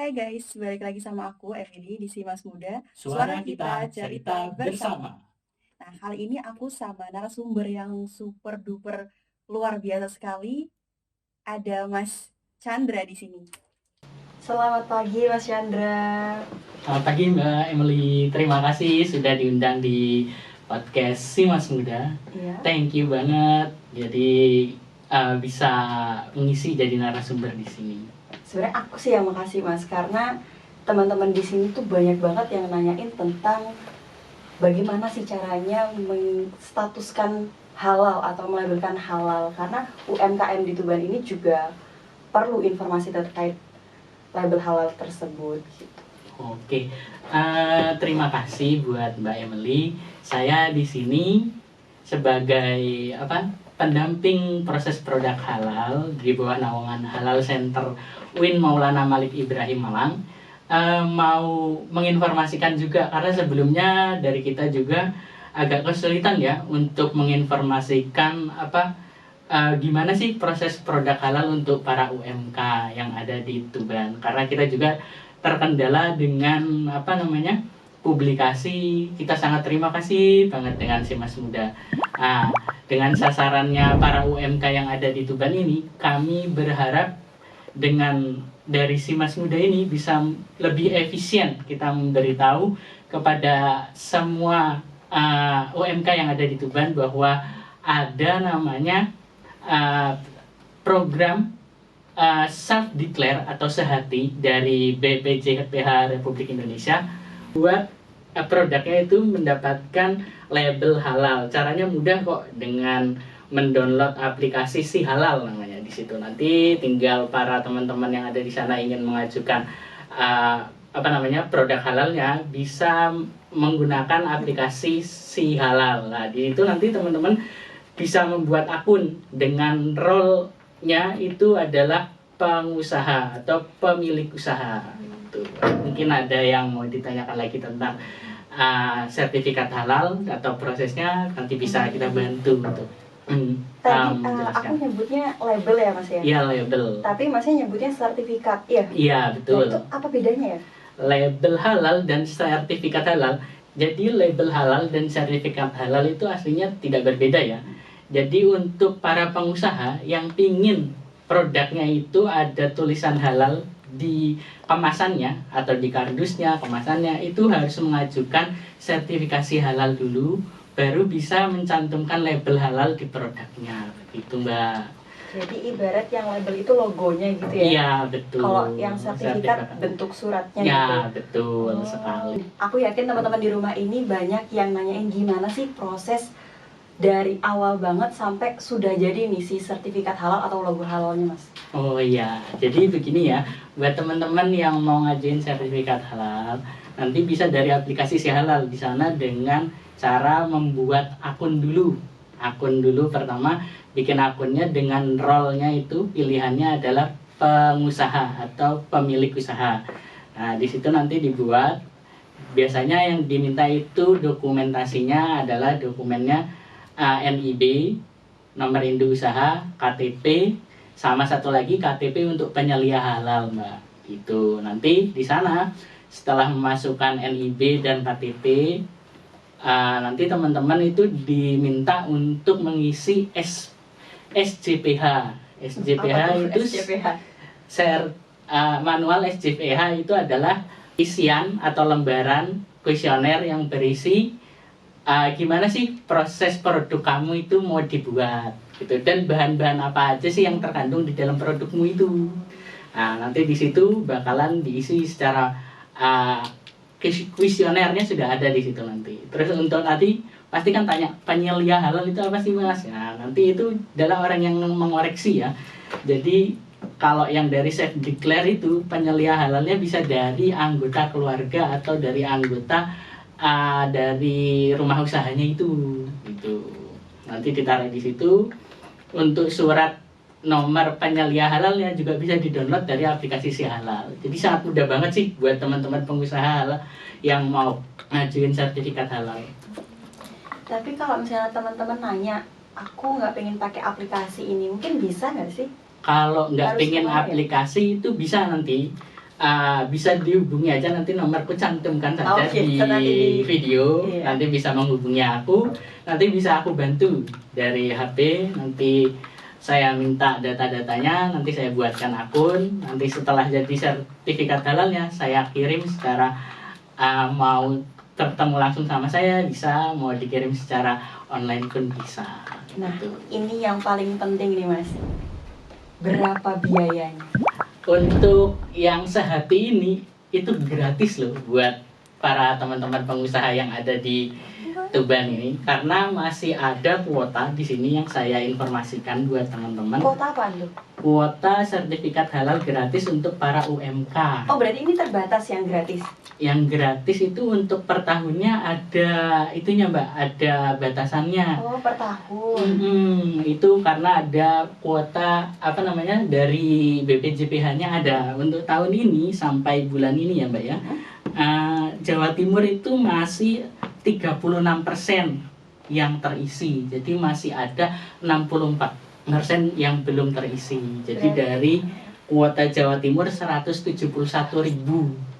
Hai guys, balik lagi sama aku Emily di Simas Muda. Suara kita cerita bersama. Nah, kali ini aku sama narasumber yang super duper luar biasa sekali. Ada Mas Chandra di sini. Selamat pagi Mas Chandra. Selamat pagi Mbak Emily, terima kasih sudah diundang di podcast Si Mas Muda. Iya. Thank you banget. Jadi bisa mengisi jadi narasumber di sini. Sebenarnya aku sih yang makasih Mas, karena teman-teman di sini tuh banyak banget yang nanyain tentang bagaimana sih caranya menstatuskan halal atau melabelkan halal, karena UMKM di Tuban ini juga perlu informasi terkait label halal tersebut gitu. Oke, terima kasih buat Mbak Emily. Saya di sini sebagai pendamping proses produk halal di bawah naungan Halal Center UIN Maulana Malik Ibrahim Malang. Mau menginformasikan juga karena sebelumnya dari kita juga agak kesulitan ya untuk menginformasikan gimana sih proses produk halal untuk para UMK yang ada di Tuban, karena kita juga terkendala dengan publikasi. Kita sangat terima kasih banget dengan si Mas Muda. Dengan sasarannya para UMK yang ada di Tuban ini, kami berharap dengan dari si Mas Muda ini bisa lebih efisien kita memberitahu kepada semua UMK yang ada di Tuban bahwa ada namanya program self-declare atau sehati dari BPJPH Republik Indonesia buat produknya itu mendapatkan label halal. Caranya mudah kok, dengan mendownload aplikasi Si Halal namanya. Di situ nanti tinggal para teman-teman yang ada di sana ingin mengajukan produk halalnya bisa menggunakan aplikasi Si Halal. Nah, di itu nanti teman-teman bisa membuat akun dengan role-nya itu adalah pengusaha atau pemilik usaha. Mungkin ada yang mau ditanyakan lagi tentang sertifikat halal atau prosesnya, nanti bisa kita bantu untuk aku nyebutnya label ya Mas ya? Iya, label. Tapi Masnya nyebutnya sertifikat ya? Iya, betul. Nah, itu apa bedanya ya? Label halal dan sertifikat halal. Jadi label halal dan sertifikat halal itu aslinya tidak berbeda ya. Jadi untuk para pengusaha yang ingin produknya itu ada tulisan halal di kemasannya atau di kardusnya, kemasannya itu harus mengajukan sertifikasi halal dulu, baru bisa mencantumkan label halal di produknya. Begitu Mbak. Jadi ibarat yang label itu logonya gitu ya? Iya, betul. Kalau yang sertifikat bentuk suratnya ya, gitu? Betul sekali. Aku yakin teman-teman di rumah ini banyak yang nanyain gimana sih proses dari awal banget sampai sudah jadi nih si sertifikat halal atau logo halalnya Mas. Oh iya, jadi begini ya, buat teman-teman yang mau ngajuin sertifikat halal, nanti bisa dari aplikasi Si Halal di sana dengan cara membuat akun dulu. Akun dulu pertama, bikin akunnya dengan role-nya itu pilihannya adalah pengusaha atau pemilik usaha. Nah, di situ nanti dibuat, biasanya yang diminta itu dokumentasinya adalah dokumennya NIB, nomor induk usaha, KTP, sama satu lagi KTP untuk penyelia halal Mbak. Gitu. Nanti di sana setelah memasukkan NIB dan KTP, nanti teman-teman itu diminta untuk mengisi SJPH. SJPH itu manual SJPH itu adalah isian atau lembaran kuesioner yang berisi gimana sih proses produk kamu itu mau dibuat gitu, dan bahan-bahan apa aja sih yang terkandung di dalam produkmu itu. Nah, nanti di situ bakalan diisi secara kuesionernya sudah ada di situ nanti. Terus untuk nanti pasti kan tanya penyelia halal itu apa sih Mas? Nah, nanti itu adalah orang yang mengoreksi ya. Jadi kalau yang dari self declare itu penyelia halalnya bisa dari anggota keluarga atau dari anggota dari rumah usahanya itu gitu. Nanti ditaruh di situ. Untuk surat nomor penyelia halalnya juga bisa di-download dari aplikasi Si Halal. Jadi sangat mudah banget sih buat teman-teman pengusaha halal yang mau ngajuin sertifikat halal. Tapi kalau misalnya teman-teman nanya, aku nggak pengen pakai aplikasi ini, mungkin bisa nggak sih? Kalau nggak pengen aplikasi itu bisa nanti. bisa dihubungi aja, nanti nomorku cantumkan saja Oke, di nanti di- video. iya. Nanti bisa menghubungi aku, nanti bisa aku bantu dari HP. Nanti saya minta data-datanya, nanti saya buatkan akun. Nanti setelah jadi sertifikat halalnya, saya kirim secara mau bertemu langsung sama saya bisa, mau dikirim secara online pun bisa. Nah, Gitu. ini yang paling penting nih Mas. Berapa biayanya? Untuk yang sehati ini itu gratis loh buat para teman-teman pengusaha yang ada di Tuban ini, karena masih ada kuota di sini yang saya informasikan buat teman-teman. Kota apaan tuh? Kuota sertifikat halal gratis untuk para UMK. Oh, berarti ini terbatas yang gratis. Yang gratis itu untuk per tahunnya ada itunya Mbak, ada batasannya. Oh, per tahun. Itu karena ada kuota dari BPJPH-nya ada untuk tahun ini sampai bulan ini ya Mbak ya. Jawa Timur itu masih 36% yang terisi, jadi masih ada 64% yang belum terisi. Jadi dari kuota Jawa Timur 171.000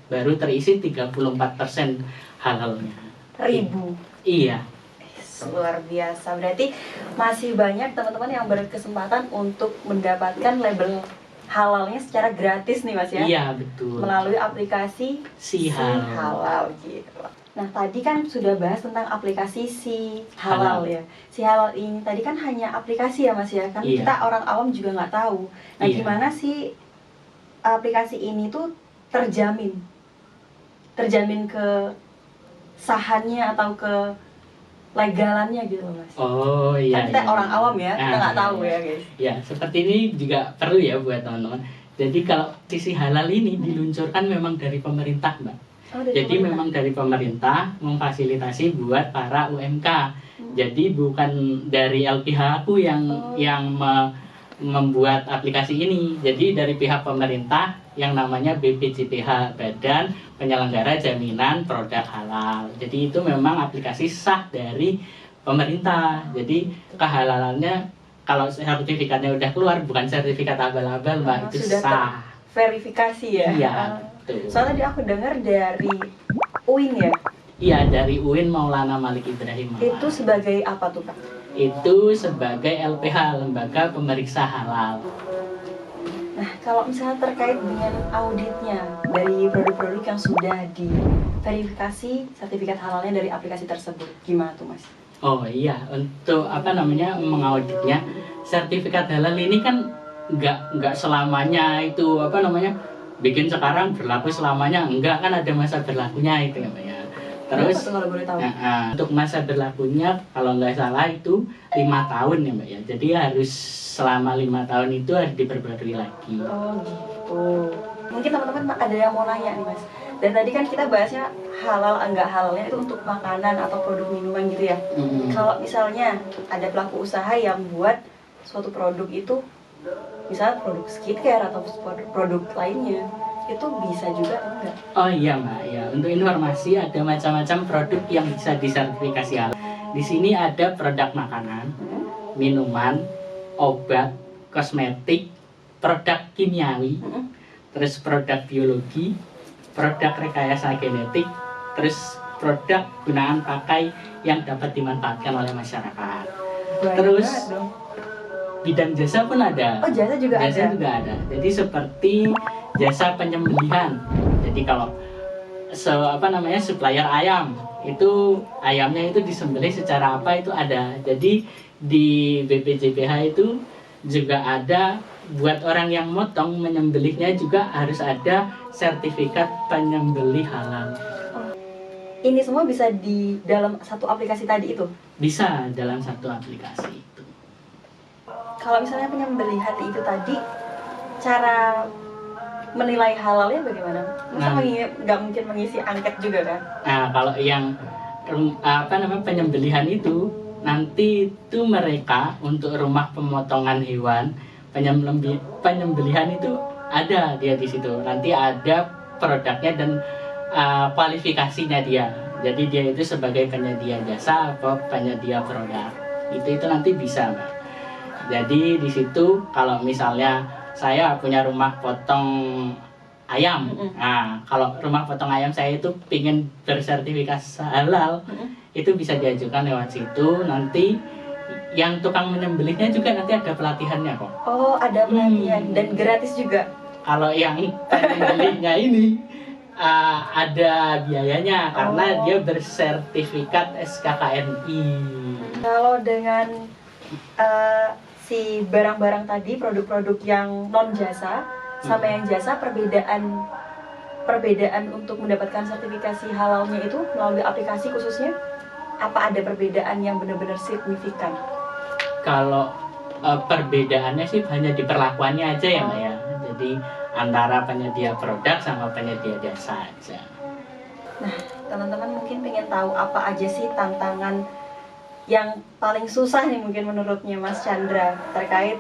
baru terisi 34% halalnya. Ribu. Iya. Luar biasa. Berarti masih banyak teman-teman yang berkesempatan untuk mendapatkan label halalnya secara gratis nih Mas ya. Iya betul. Melalui aplikasi Si Halal. Halal gitu. Nah, tadi kan sudah bahas tentang aplikasi Si Halal ya. Si Halal ini tadi kan hanya aplikasi ya Mas ya. Kan Iya. kita orang awam juga nggak tahu. Nah, Iya. gimana sih aplikasi ini tuh terjamin ke sahannya atau ke legalannya gitu loh Mas. Oh iya. Kan kita iya. orang awam ya, kita nggak tahu iya. ya guys. Ya, seperti ini juga perlu ya buat teman-teman. Jadi kalau sisi halal ini diluncurkan memang dari pemerintah, Mbak. Oh, dari Jadi pemerintah. memang dari pemerintah memfasilitasi buat para UMK. Jadi bukan dari LPH aku yang membuat aplikasi ini. Jadi dari pihak pemerintah yang namanya BPJPH, Badan Penyelenggara Jaminan Produk Halal. Jadi itu memang aplikasi sah dari pemerintah. Jadi kehalalannya kalau sertifikatnya udah keluar, bukan sertifikat abal-abal Mbak, itu sudah sah. verifikasi ya. Iya, betul. Soalnya tadi aku dengar dari UIN ya. Iya, dari UIN Maulana Malik Ibrahim. Itu sebagai apa tuh Kak? Itu sebagai LPH, Lembaga Pemeriksa Halal. Nah, kalau misalnya terkait dengan auditnya dari produk-produk yang sudah diverifikasi sertifikat halalnya dari aplikasi tersebut, gimana tuh Mas? Oh iya, untuk mengauditnya, sertifikat halal ini kan nggak selamanya itu bikin sekarang berlaku selamanya, enggak, kan ada masa berlakunya itu namanya. Terus Kenapa tuh kalau boleh tahu? untuk masa berlakunya kalau nggak salah itu 5 tahun ya Mbak ya. Jadi harus selama 5 tahun itu harus diperbarui lagi. Oh gitu. Mungkin teman-teman ada yang mau nanya nih Mas. Dan tadi kan kita bahasnya halal enggak halalnya itu untuk makanan atau produk minuman gitu ya. Kalau misalnya ada pelaku usaha yang buat suatu produk itu, misalnya produk skincare atau produk lainnya, itu bisa juga enggak? Oh iya Mbak, ya untuk informasi ada macam-macam produk yang bisa disertifikasi halal. Di sini ada produk makanan, minuman, obat, kosmetik, produk kimiawi, terus produk biologi, produk rekayasa genetik, terus produk gunaan pakai yang dapat dimanfaatkan oleh masyarakat. Banyak Terus banget dong. bidang jasa pun ada. Oh, jasa juga Jasa ada. juga ada. Jadi seperti jasa penyembelihan. Jadi kalau supplier ayam, itu ayamnya itu disembelih secara apa itu ada. Jadi di BPJPH itu juga ada buat orang yang motong menyembelihnya juga harus ada sertifikat penyembelih halal. Ini semua bisa di dalam satu aplikasi tadi itu. Bisa dalam satu aplikasi itu. Kalau misalnya penyembelihan itu tadi, cara menilai halalnya bagaimana? Masa nggak mungkin mengisi angket juga kan? Nah, kalau yang penyembelihan itu nanti itu mereka untuk rumah pemotongan hewan penyembelihan itu ada dia di situ. Nanti ada produknya dan kualifikasinya dia. Jadi dia itu sebagai penyedia jasa atau penyedia produk. Itu nanti bisa, Mbak. Jadi di situ kalau misalnya saya punya rumah potong ayam. Mm-mm. Nah, kalau rumah potong ayam saya itu pingin bersertifikasi halal, itu bisa diajukan lewat situ. Nanti yang tukang menyembelihnya juga nanti ada pelatihannya kok. Oh, ada pelatihan dan gratis juga. Kalau yang penyembelihnya ini ada biayanya karena Oh. dia bersertifikat SKKNI. Kalau dengan si barang-barang tadi, produk-produk yang non jasa sama yang jasa, perbedaan untuk mendapatkan sertifikasi halalnya itu melalui aplikasi khususnya, apa ada perbedaan yang benar-benar signifikan? Kalau perbedaannya sih hanya di perlakuannya aja ya Mbak ya. Jadi antara penyedia produk sama penyedia jasa aja. Nah, teman-teman mungkin pengen tahu apa aja sih tantangan yang paling susah nih mungkin menurutnya Mas Chandra terkait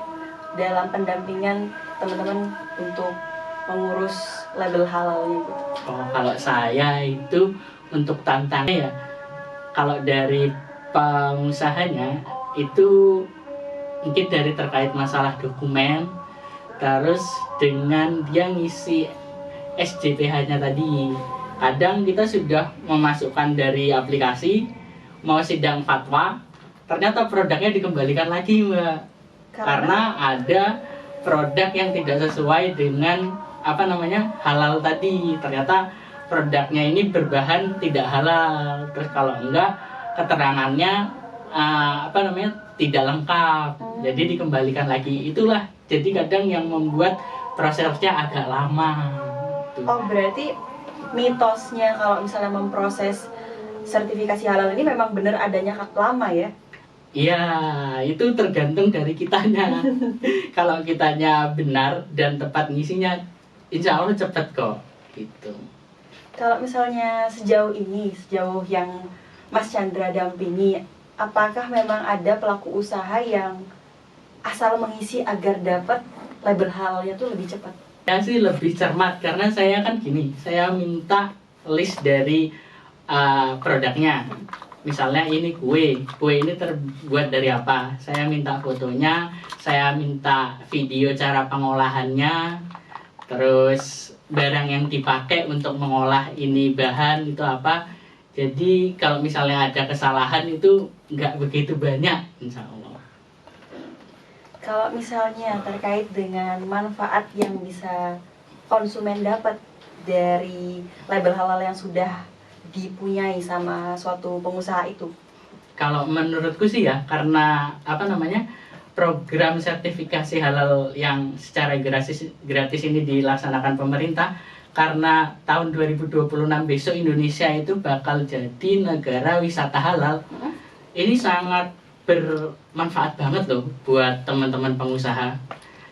dalam pendampingan teman-teman untuk mengurus label halalnya gitu. Oh, kalau saya itu untuk tantangannya ya, kalau dari pengusahanya itu mungkin dari terkait masalah dokumen, terus dengan dia ngisi SJPH-nya tadi. Kadang kita sudah memasukkan dari aplikasi, mau sidang fatwa, ternyata produknya dikembalikan lagi Mbak. Karena ada produk yang tidak sesuai dengan halal tadi. Ternyata produknya ini berbahan tidak halal. Terus kalau enggak, keterangannya tidak lengkap. Jadi dikembalikan lagi. Itulah jadi kadang yang membuat prosesnya agak lama. Oh, berarti mitosnya kalau misalnya memproses sertifikasi halal ini memang benar adanya lama ya? Iya, itu tergantung dari kitanya. Kalau kitanya benar dan tepat ngisinya, insya Allah cepat kok. Gitu. Kalau misalnya sejauh yang Mas Chandra dampingi, apakah memang ada pelaku usaha yang asal mengisi agar dapat label halalnya tuh lebih cepat? Saya sih lebih cermat karena saya kan gini, saya minta list dari produknya. Misalnya ini kue ini terbuat dari apa? Saya minta fotonya, saya minta video cara pengolahannya, terus barang yang dipakai untuk mengolah ini bahan itu apa. Jadi kalau misalnya ada kesalahan itu nggak begitu banyak, insya Allah. Kalau misalnya terkait dengan manfaat yang bisa konsumen dapat dari label halal yang sudah dipunyai sama suatu pengusaha itu? Kalau menurutku sih ya, karena program sertifikasi halal yang secara gratis ini dilaksanakan pemerintah, karena tahun 2026 besok Indonesia itu bakal jadi negara wisata halal. Ini sangat bermanfaat banget loh buat teman-teman pengusaha,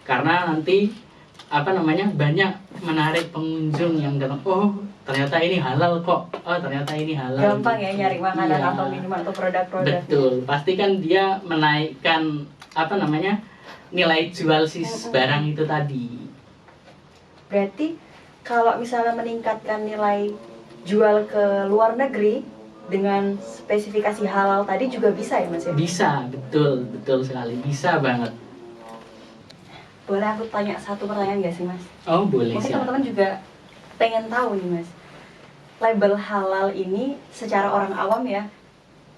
karena nanti banyak menarik pengunjung yang datang, oh ternyata ini halal kok, oh ternyata ini halal. Gampang ya nyari makanan Iya. atau minuman atau produk-produk. Betul, pasti kan dia menaikkan nilai jual si barang itu tadi. Berarti kalau misalnya meningkatkan nilai jual ke luar negeri dengan spesifikasi halal tadi juga bisa ya Mas ya? Bisa, betul sekali, bisa banget. Boleh aku tanya satu pertanyaan nggak sih Mas? Oh boleh Mungkin sih. teman-teman juga pengen tahu nih Mas, label halal ini secara orang awam ya,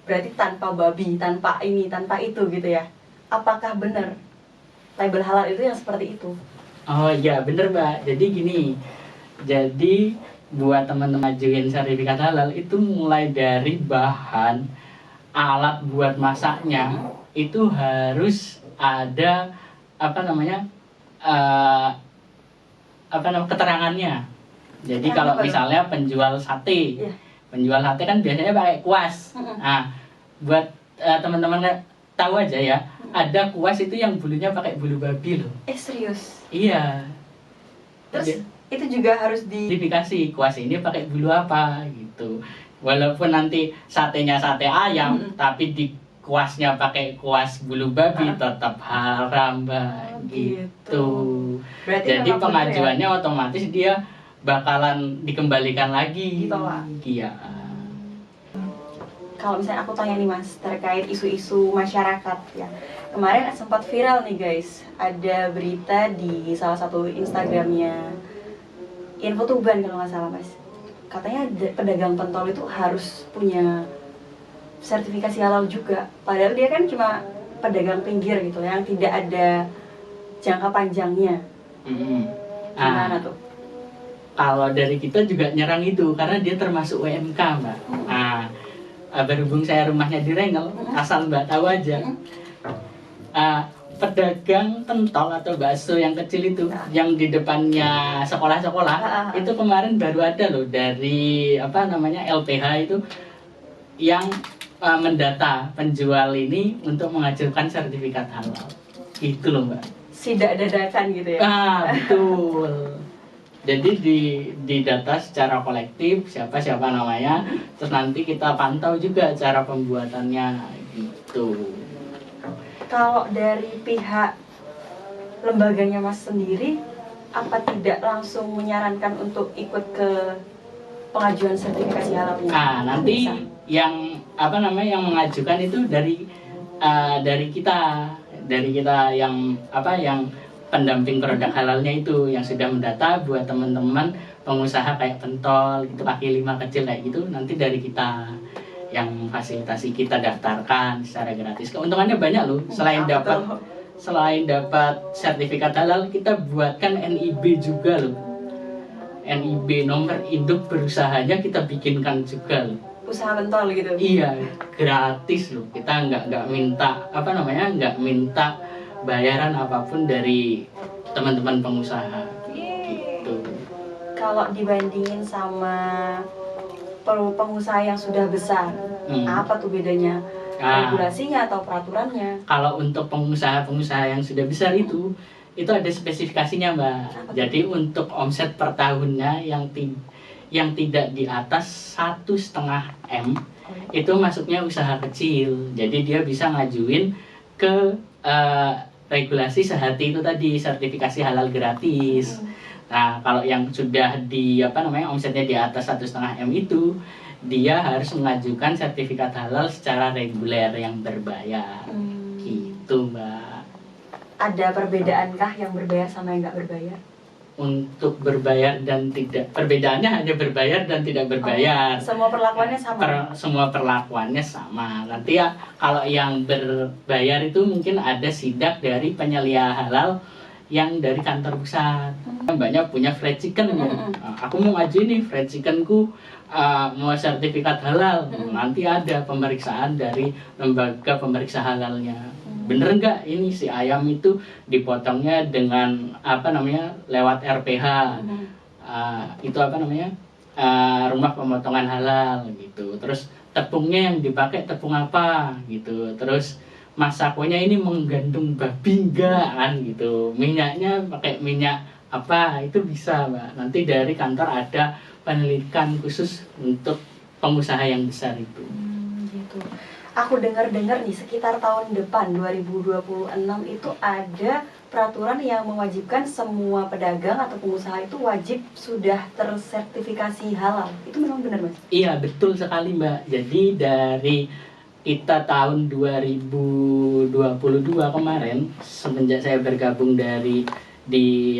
berarti tanpa babi, tanpa ini, tanpa itu gitu ya. Apakah benar label halal itu yang seperti itu? Oh iya bener Mbak, jadi gini, jadi buat teman-teman majuin sertifikat halal itu mulai dari bahan, alat buat masaknya itu harus ada keterangannya. Jadi kalau misalnya penjual sate, kan biasanya pakai kuas. Nah, buat teman-teman tahu aja ya, ada kuas itu yang bulunya pakai bulu babi loh. Serius? Iya. Terus itu juga harus dikasih kuas ini pakai bulu apa gitu. Walaupun nanti satenya sate ayam, tapi di kuasnya pakai kuas bulu babi tetap haram Mbak. Gitu. Jadi pengajuannya ya? Otomatis dia bakalan dikembalikan lagi. Ditolak. Iya. Kalau misalnya aku tanya nih Mas terkait isu-isu masyarakat ya, kemarin sempat viral nih guys, ada berita di salah satu Instagramnya info Tuban kalau nggak salah Mas. Katanya pedagang pentol itu harus punya sertifikasi halal juga. Padahal dia kan cuma pedagang pinggir gitu yang tidak ada jangka panjangnya. Gimana tuh? Kalau dari kita juga nyerang itu karena dia termasuk UMK, Mbak. Nah, berhubung saya rumahnya di Rengel, asal Mbak tahu aja. Pedagang pentol atau bakso yang kecil itu, yang di depannya sekolah-sekolah, itu kemarin baru ada loh dari LPH itu yang mendata penjual ini untuk mengajukan sertifikat halal. Gitu loh, Mbak. Sidak dadakan gitu ya? Betul. Jadi di data secara kolektif siapa namanya, terus nanti kita pantau juga cara pembuatannya gitu. Kalau dari pihak lembaganya Mas sendiri, apa tidak langsung menyarankan untuk ikut ke pengajuan sertifikasi halalnya? Nanti yang yang mengajukan itu dari kita yang pendamping produk halalnya itu yang sudah mendata buat teman-teman pengusaha kayak pentol itu kaki lima kecil kayak gitu, nanti dari kita yang fasilitasi, kita daftarkan secara gratis. Keuntungannya banyak loh, selain dapat sertifikat halal, kita buatkan NIB juga loh. NIB, nomor induk berusahanya kita bikinkan juga loh. Usaha pentol gitu? Iya, gratis loh. Kita nggak minta nggak minta bayaran apapun dari teman-teman pengusaha gitu. Kalau dibandingin sama pengusaha yang sudah besar, apa tuh bedanya? Regulasinya atau peraturannya? Kalau untuk pengusaha yang sudah besar itu ada spesifikasinya, Mbak. Jadi untuk omset per tahunnya yang tidak di atas 1,5 M itu masuknya usaha kecil. Jadi dia bisa ngajuin ke regulasi sehati itu tadi, sertifikasi halal gratis. Nah, kalau yang sudah omsetnya di atas 1,5 M itu, dia harus mengajukan sertifikat halal secara reguler yang berbayar. Gitu, Mbak. Ada perbedaankah yang berbayar sama yang nggak berbayar? Untuk berbayar dan tidak, perbedaannya hanya berbayar dan tidak berbayar. Semua perlakuannya sama? Semua perlakuannya sama. Nanti ya kalau yang berbayar itu mungkin ada sidak dari penyelia halal yang dari kantor pusat. Banyak punya fried chicken ya. Aku mau ngajuin nih fried chickenku mau sertifikat halal. Nanti ada pemeriksaan dari lembaga pemeriksa halalnya. Bener nggak ini si ayam itu dipotongnya dengan lewat RPH, itu rumah pemotongan halal gitu. Terus tepungnya yang dipakai tepung apa gitu. Terus masakonya ini mengandung babi enggak kan gitu. Minyaknya pakai minyak apa, itu bisa, Mbak. Nanti dari kantor ada penelitian khusus untuk pengusaha yang besar itu. Gitu. Aku dengar-dengar nih sekitar tahun depan 2026 itu ada peraturan yang mewajibkan semua pedagang atau pengusaha itu wajib sudah tersertifikasi halal. Itu memang benar, Mas? Iya, betul sekali, Mbak. Jadi dari kita tahun 2022 kemarin, semenjak saya bergabung di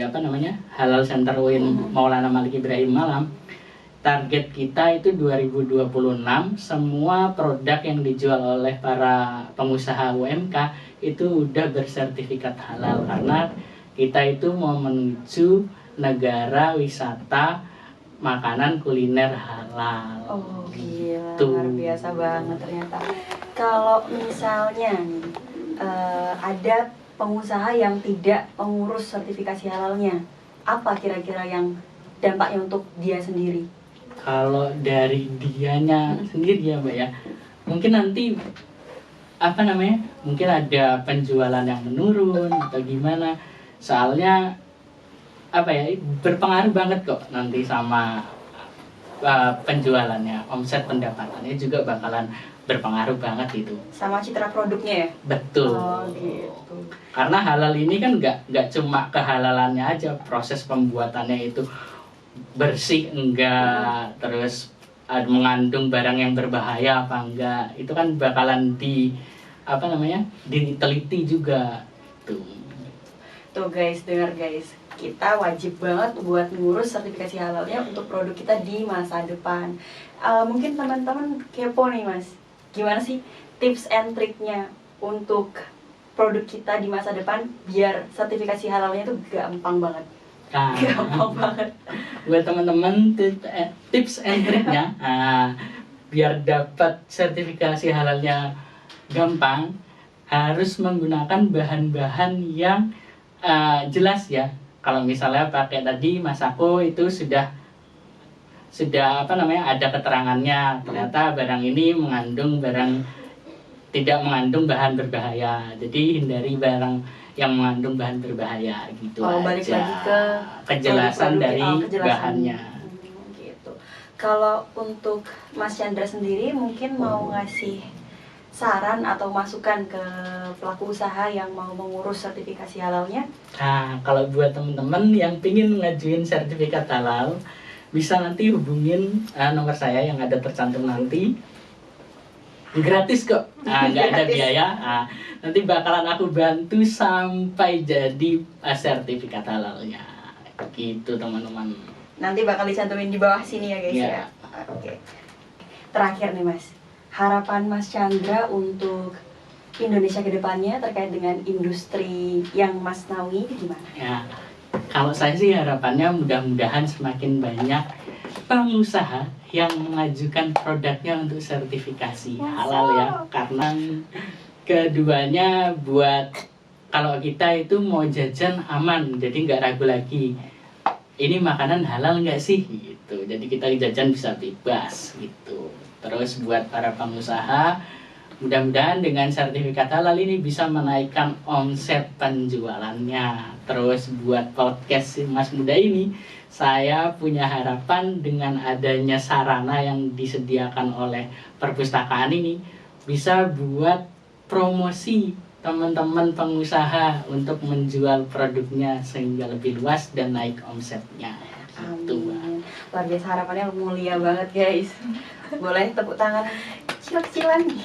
Halal Center UIN Maulana Malik Ibrahim Malam, target kita itu 2026 semua produk yang dijual oleh para pengusaha UMK itu udah bersertifikat halal, karena kita itu mau menuju negara wisata makanan kuliner halal. Oh gila, luar biasa banget ternyata. Kalau misalnya ada pengusaha yang tidak mengurus sertifikasi halalnya, apa kira-kira yang dampaknya untuk dia sendiri? Kalau dari dianya sendiri ya, Mbak ya, mungkin nanti mungkin ada penjualan yang menurun atau gimana, soalnya berpengaruh banget kok nanti sama penjualannya, omset pendapatannya juga bakalan berpengaruh banget itu sama citra produknya ya. Betul. Oh gitu. Karena halal ini kan nggak cuma kehalalannya aja, proses pembuatannya itu bersih enggak, terus mengandung barang yang berbahaya apa enggak, itu kan bakalan diteliti juga tuh. Tuh guys, dengar guys, kita wajib banget buat ngurus sertifikasi halalnya untuk produk kita di masa depan. Mungkin teman-teman kepo nih mas, gimana sih tips and triknya untuk produk kita di masa depan biar sertifikasi halalnya tuh gampang banget. Nah, Gampang banget. buat teman-teman tips and triknya biar dapat sertifikasi halalnya gampang, harus menggunakan bahan-bahan yang jelas ya. Kalau misalnya pakai tadi Masako itu sudah ada keterangannya, ternyata barang ini tidak mengandung bahan berbahaya. Jadi hindari barang yang mengandung bahan berbahaya gitu Balik aja. lagi ke Kejelasan produk-produk, dari kejelasan. bahannya. Gitu. Kalau untuk Mas Chandra sendiri mungkin mau ngasih saran atau masukan ke pelaku usaha yang mau mengurus sertifikasi halalnya? Nah, kalau buat teman-teman yang ingin ngajuin sertifikat halal, bisa nanti hubungin nomor saya yang ada tercantum nanti. Gratis kok, nggak ada Gratis. biaya. Nanti bakalan aku bantu sampai jadi sertifikat halalnya. Gitu teman-teman. Nanti bakal dicantumin di bawah sini ya guys Iya. ya. Oke. Terakhir nih Mas, harapan Mas Chandra untuk Indonesia ke depannya terkait dengan industri yang Mas naungi itu gimana? Ya, kalau saya sih harapannya mudah-mudahan semakin banyak pengusaha yang mengajukan produknya untuk sertifikasi halal ya, karena keduanya buat kalau kita itu mau jajan aman, jadi nggak ragu lagi ini makanan halal nggak sih gitu, jadi kita jajan bisa bebas gitu. Terus buat para pengusaha, mudah-mudahan dengan sertifikat halal ini bisa menaikkan omset penjualannya. Terus buat podcast Mas Muda ini, saya punya harapan dengan adanya sarana yang disediakan oleh perpustakaan ini bisa buat promosi teman-teman pengusaha untuk menjual produknya sehingga lebih luas dan naik omsetnya. Gitu. Amin. Luar biasa, harapannya mulia banget guys. Boleh tepuk tangan kecil-kecilan nih.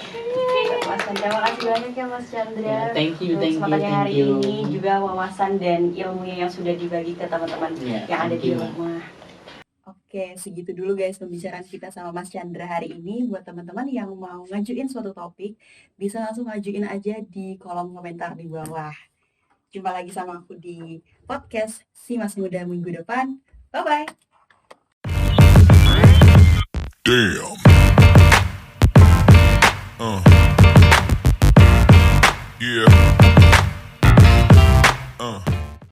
Mas Chandra, makasih banyak ya Mas Chandra. Ya, thank you. Hari ini juga wawasan dan ilmunya yang sudah dibagi ke teman-teman Ya, yang ada thank di you. rumah. Oke, segitu dulu guys pembicaraan kita sama Mas Chandra hari ini. Buat teman-teman yang mau ngajuin suatu topik, bisa langsung ngajuin aja di kolom komentar di bawah. Jumpa lagi sama aku di podcast Si Mas Muda minggu depan. Bye-bye. Damn. Yeah.